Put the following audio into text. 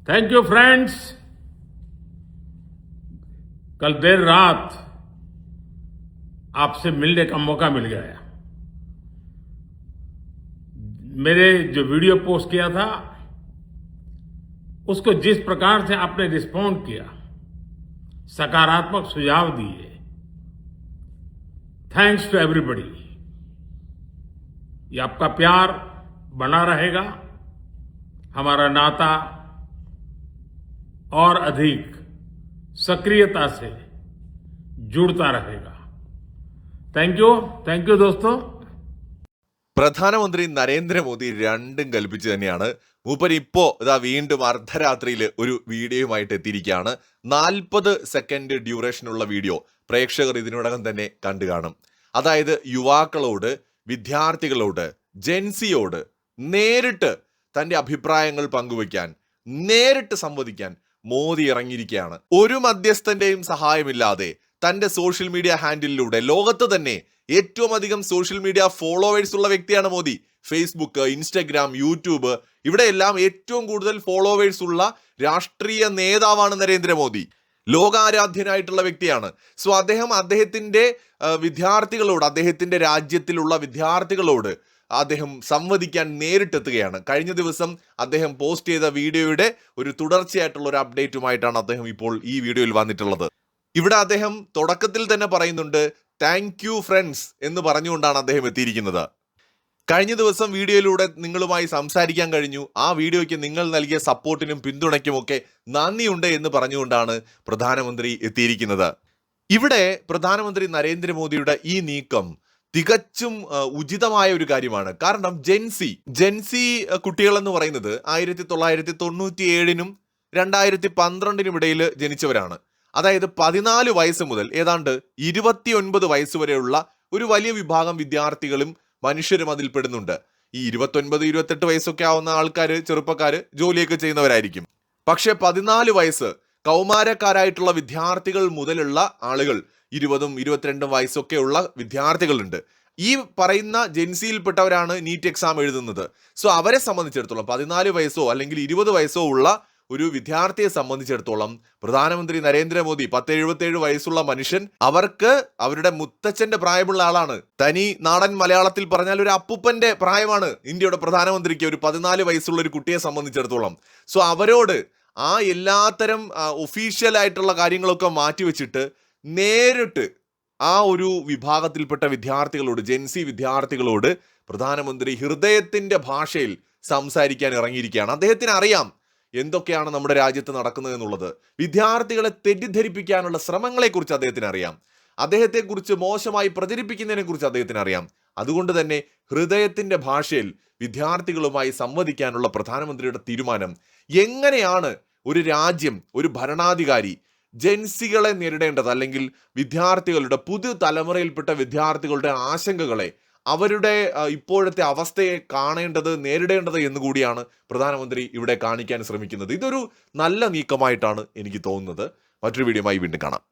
Thank you friends. कल देर रात आपसे मिलने का मौका मिल गया। मेरे जो वीडियो पोस्ट किया था उसको जिस प्रकार से आपने रिस्पॉन्ड किया, सकारात्मक सुझाव दिए, थैंक्स टू एवरीबॉडी। ये आपका प्यार बना रहेगा, हमारा नाता और अधिक सक्रियता से जुड़ता रहेगा। थैंक यू दोस्तों। പ്രധാനമന്ത്രി നരേന്ദ്രമോദി രണ്ടും കൽപ്പിച്ച് തന്നെയാണ്. മൂപ്പര് ഇപ്പോ വീണ്ടും അർദ്ധരാത്രിയിൽ ഒരു വീഡിയോയുമായിട്ട് എത്തിയിരിക്കുകയാണ്. 40 സെക്കൻഡ് ഡ്യൂറേഷനുള്ള വീഡിയോ പ്രേക്ഷകർ ഇതിനോടകം തന്നെ കണ്ടു കാണും. അതായത് യുവാക്കളോട്, വിദ്യാർത്ഥികളോട്, ജെൻസിയോട് നേരിട്ട് തന്റെ അഭിപ്രായങ്ങൾ പങ്കുവയ്ക്കാൻ, നേരിട്ട് സംവദിക്കാൻ മോദി ഇറങ്ങിയിരിക്കുകയാണ്. ഒരു മധ്യസ്ഥന്റെയും സഹായമില്ലാതെ തന്റെ സോഷ്യൽ മീഡിയ ഹാൻഡിലൂടെ ലോകത്ത് തന്നെ ഏറ്റവും അധികം സോഷ്യൽ മീഡിയ ഫോളോവേഴ്സ് ഉള്ള വ്യക്തിയാണ് മോദി. ഫേസ്ബുക്ക്, ഇൻസ്റ്റഗ്രാം, യൂട്യൂബ്, ഇവിടെയെല്ലാം ഏറ്റവും കൂടുതൽ ഫോളോവേഴ്സ് ഉള്ള രാഷ്ട്രീയ നേതാവാണ് നരേന്ദ്രമോദി. ലോകാരാധ്യനായിട്ടുള്ള വ്യക്തിയാണ്. സോ അദ്ദേഹത്തിന്റെ വിദ്യാർത്ഥികളോട്, അദ്ദേഹത്തിന്റെ രാജ്യത്തിലുള്ള വിദ്യാർത്ഥികളോട് അദ്ദേഹം സംവദിക്കാൻ നേരിട്ടെത്തുകയാണ്. കഴിഞ്ഞ ദിവസം അദ്ദേഹം പോസ്റ്റ് ചെയ്ത വീഡിയോയുടെ ഒരു തുടർച്ചയായിട്ടുള്ള ഒരു അപ്ഡേറ്റുമായിട്ടാണ് അദ്ദേഹം ഇപ്പോൾ ഈ വീഡിയോയിൽ വന്നിട്ടുള്ളത്. ഇവിടെ അദ്ദേഹം തുടക്കത്തിൽ തന്നെ പറയുന്നുണ്ട്, താങ്ക് യു ഫ്രണ്ട്സ് എന്ന് പറഞ്ഞുകൊണ്ടാണ് അദ്ദേഹം എത്തിയിരിക്കുന്നത്. കഴിഞ്ഞ ദിവസം വീഡിയോയിലൂടെ നിങ്ങളുമായി സംസാരിക്കാൻ കഴിഞ്ഞു. ആ വീഡിയോയ്ക്ക് നിങ്ങൾ നൽകിയ സപ്പോർട്ടിനും പിന്തുണയ്ക്കുമൊക്കെ നന്ദിയുണ്ട് എന്ന് പറഞ്ഞുകൊണ്ടാണ് പ്രധാനമന്ത്രി എത്തിയിരിക്കുന്നത്. ഇവിടെ പ്രധാനമന്ത്രി നരേന്ദ്രമോദിയുടെ ഈ നീക്കം തികച്ചും ഉചിതമായ ഒരു കാര്യമാണ്. കാരണം ജെൻസി കുട്ടികളെന്ന് പറയുന്നത് 1997-നും 2012-നും ഇടയിൽ ജനിച്ചവരാണ്. അതായത് 14 വയസ്സ് മുതൽ ഏതാണ്ട് 29 വയസ്സ് വരെയുള്ള ഒരു വലിയ വിഭാഗം വിദ്യാർത്ഥികളും മനുഷ്യരും അതിൽ പെടുന്നുണ്ട്. ഈ 29-28 വയസ്സൊക്കെ ആവുന്ന ആൾക്കാർ, ചെറുപ്പക്കാർ ജോലിയൊക്കെ ചെയ്യുന്നവരായിരിക്കും. പക്ഷെ 14 വയസ്സ് കൗമാരക്കാരായിട്ടുള്ള വിദ്യാർത്ഥികൾ മുതലുള്ള ആളുകൾ, 20-ഉം 22-ഉം വയസ്സൊക്കെ ഉള്ള വിദ്യാർത്ഥികളുണ്ട്. ഈ പറയുന്ന ജെൻസിയിൽപ്പെട്ടവരാണ് നീറ്റ് എക്സാം എഴുതുന്നത്. സോ അവരെ സംബന്ധിച്ചിടത്തോളം 14 വയസ്സോ അല്ലെങ്കിൽ 20 വയസ്സോ ഉള്ള ഒരു വിദ്യാർത്ഥിയെ സംബന്ധിച്ചിടത്തോളം പ്രധാനമന്ത്രി നരേന്ദ്രമോദി 10-77 വയസ്സുള്ള മനുഷ്യൻ, അവർക്ക് അവരുടെ മുത്തച്ഛന്റെ പ്രായമുള്ള ആളാണ്. തനി നാടൻ മലയാളത്തിൽ പറഞ്ഞാൽ ഒരു അപ്പൂപ്പന്റെ പ്രായമാണ് ഇന്ത്യയുടെ പ്രധാനമന്ത്രിക്ക് ഒരു 14 വയസ്സുള്ള ഒരു കുട്ടിയെ സംബന്ധിച്ചിടത്തോളം. സോ അവരോട് ആ എല്ലാത്തരം ഒഫീഷ്യൽ ആയിട്ടുള്ള കാര്യങ്ങളൊക്കെ മാറ്റിവെച്ചിട്ട് നേരിട്ട് ആ ഒരു വിഭാഗത്തിൽപ്പെട്ട വിദ്യാർത്ഥികളോട്, ജെൻസി വിദ്യാർത്ഥികളോട് പ്രധാനമന്ത്രി ഹൃദയത്തിന്റെ ഭാഷയിൽ സംസാരിക്കാൻ ഇറങ്ങിയിരിക്കുകയാണ്. അദ്ദേഹത്തിന് അറിയാം എന്തൊക്കെയാണ് നമ്മുടെ രാജ്യത്ത് നടക്കുന്നത് എന്നുള്ളത്. വിദ്യാർത്ഥികളെ തെറ്റിദ്ധരിപ്പിക്കാനുള്ള ശ്രമങ്ങളെക്കുറിച്ച് അദ്ദേഹത്തിന് അറിയാം. അദ്ദേഹത്തെക്കുറിച്ച് മോശമായി പ്രചരിപ്പിക്കുന്നതിനെ കുറിച്ച് അദ്ദേഹത്തിന് അറിയാം. അതുകൊണ്ട് തന്നെ ഹൃദയത്തിന്റെ ഭാഷയിൽ വിദ്യാർത്ഥികളുമായി സംവദിക്കാനുള്ള പ്രധാനമന്ത്രിയുടെ തീരുമാനം, എങ്ങനെയാണ് ഒരു രാജ്യം, ഒരു ഭരണാധികാരി ജെൻസികളെ നേരിടേണ്ടത്, അല്ലെങ്കിൽ വിദ്യാർത്ഥികളുടെ പുതുതലമുറയിൽപ്പെട്ട വിദ്യാർത്ഥികളുടെ ആശങ്കകളെ, അവരുടെ ഇപ്പോഴത്തെ അവസ്ഥയെ കാണേണ്ടത്, നേരിടേണ്ടത് എന്നുകൂടിയാണ് പ്രധാനമന്ത്രി ഇവിടെ കാണിക്കാൻ ശ്രമിക്കുന്നത്. ഇതൊരു നല്ല നീക്കമായിട്ടാണ് എനിക്ക് തോന്നുന്നത്. മറ്റൊരു വീഡിയോയുമായി വീണ്ടും കാണാം.